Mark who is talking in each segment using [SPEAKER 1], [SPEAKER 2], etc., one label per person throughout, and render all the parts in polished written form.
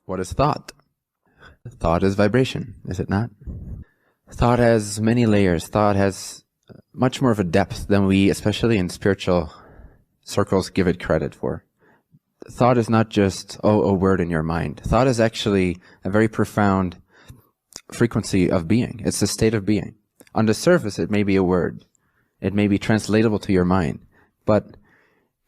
[SPEAKER 1] What is thought? Thought is vibration, is it not? Thought has many layers. Thought has much more of a depth than we, especially in spiritual circles, give it credit for. Thought is not just, a word in your mind. Thought is actually a very profound frequency of being. It's a state of being. On the surface, it may be a word. It may be translatable to your mind. But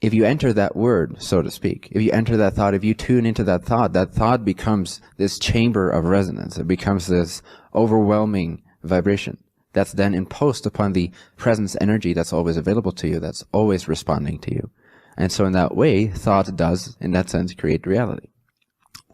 [SPEAKER 1] if you enter that word, so to speak, if you enter that thought, if you tune into that thought becomes this chamber of resonance. It becomes this overwhelming vibration that's then imposed upon the presence energy that's always available to you, that's always responding to you. And so in that way, thought does, in that sense, create reality.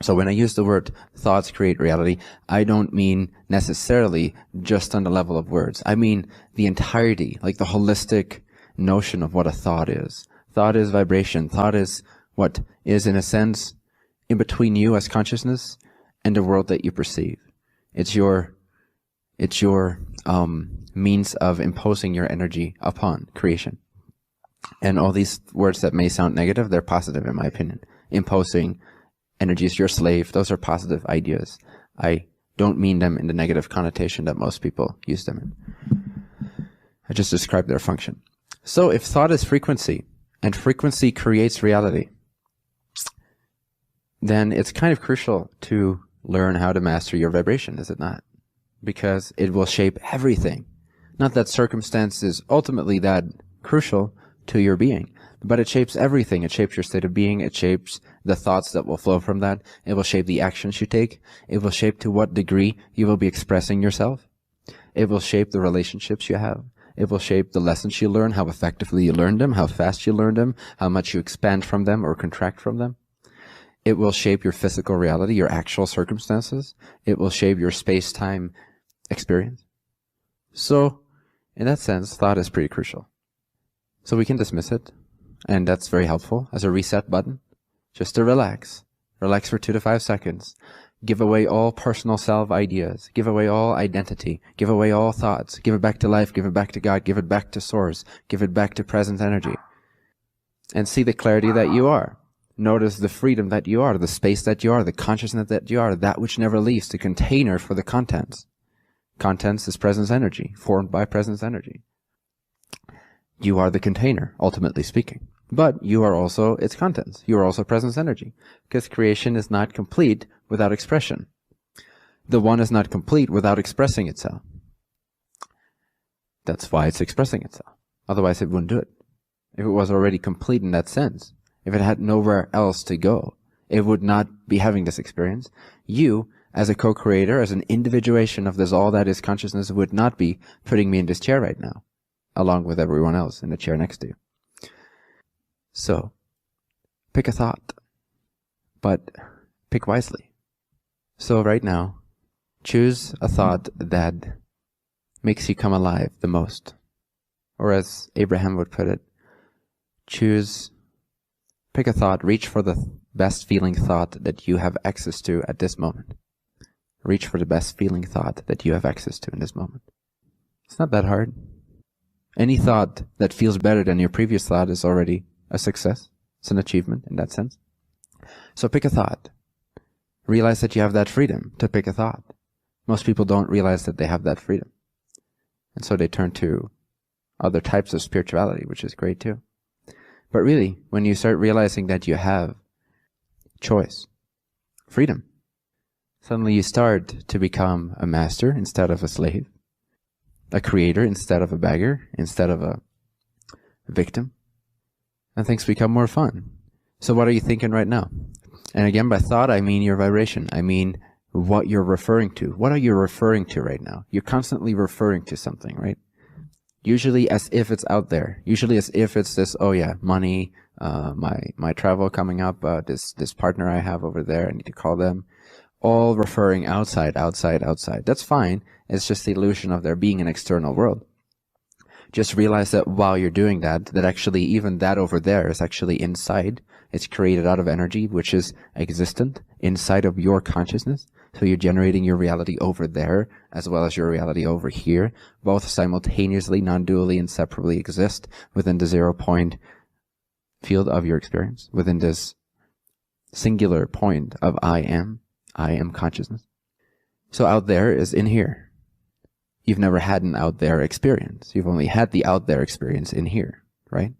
[SPEAKER 1] So when I use the word thoughts create reality, I don't mean necessarily just on the level of words. I mean the entirety, like the holistic notion of what a thought is. Thought is vibration. Thought is what is, in a sense, in between you as consciousness and the world that you perceive. It's your means of imposing your energy upon creation. And all these words that may sound negative, they're positive in my opinion. Imposing energy is your slave. Those are positive ideas. I don't mean them in the negative connotation that most people use them in. I just describe their function. So if thought is frequency, and frequency creates reality, then it's kind of crucial to learn how to master your vibration, is it not? Because it will shape everything. Not that circumstance is ultimately that crucial to your being, but it shapes everything. It shapes your state of being. It shapes the thoughts that will flow from that. It will shape the actions you take. It will shape to what degree you will be expressing yourself. It will shape the relationships you have. It will shape the lessons you learn, how effectively you learn them, how fast you learn them, how much you expand from them or contract from them. It will shape your physical reality, your actual circumstances. It will shape your space-time experience. So, in that sense, thought is pretty crucial. So we can dismiss it, and that's very helpful as a reset button, just to relax. Relax for 2 to 5 seconds. Give away all personal self ideas. Give away all identity. Give away all thoughts. Give it back to life. Give it back to God. Give it back to Source. Give it back to present energy. And see the clarity that you are. Notice the freedom that you are, the space that you are, the consciousness that you are, that which never leaves, the container for the contents. Contents is presence energy, formed by presence energy. You are the container, ultimately speaking. But you are also its contents. You are also presence energy. Because creation is not complete without expression. The one is not complete without expressing itself. That's why it's expressing itself. Otherwise it wouldn't do it. If it was already complete in that sense, if it had nowhere else to go, it would not be having this experience. You, as a co-creator, as an individuation of this all that is consciousness, would not be putting me in this chair right now, along with everyone else in the chair next to you. So, pick a thought, but pick wisely. So right now, choose a thought that makes you come alive the most. Or as Abraham would put it, pick a thought, reach for the best feeling thought that you have access to at this moment. Reach for the best feeling thought that you have access to in this moment. It's not that hard. Any thought that feels better than your previous thought is already a success. It's an achievement in that sense. So pick a thought. Realize that you have that freedom to pick a thought. Most people don't realize that they have that freedom. And so they turn to other types of spirituality, which is great too. But really, when you start realizing that you have choice, freedom, suddenly you start to become a master instead of a slave, a creator instead of a beggar, instead of a victim. And things become more fun. So what are you thinking right now? And again, by thought, I mean your vibration. I mean what you're referring to. What are you referring to right now? You're constantly referring to something, right? Usually as if it's out there. Usually as if it's this, oh yeah, money, my travel coming up, this partner I have over there, I need to call them. All referring outside, outside, outside. That's fine. It's just the illusion of there being an external world. Just realize that while you're doing that, that actually even that over there is actually inside. It's created out of energy, which is existent inside of your consciousness. So you're generating your reality over there, as well as your reality over here. Both simultaneously, non-dually, inseparably exist within the 0 point field of your experience, within this singular point of I am. I am consciousness. So out there is in here. You've never had an out there experience. You've only had the out there experience in here, right?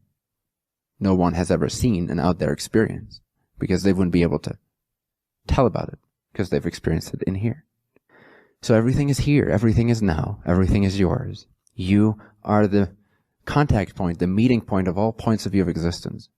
[SPEAKER 1] No one has ever seen an out there experience because they wouldn't be able to tell about it because they've experienced it in here. So everything is here. Everything is now. Everything is yours. You are the contact point, the meeting point of all points of view of existence.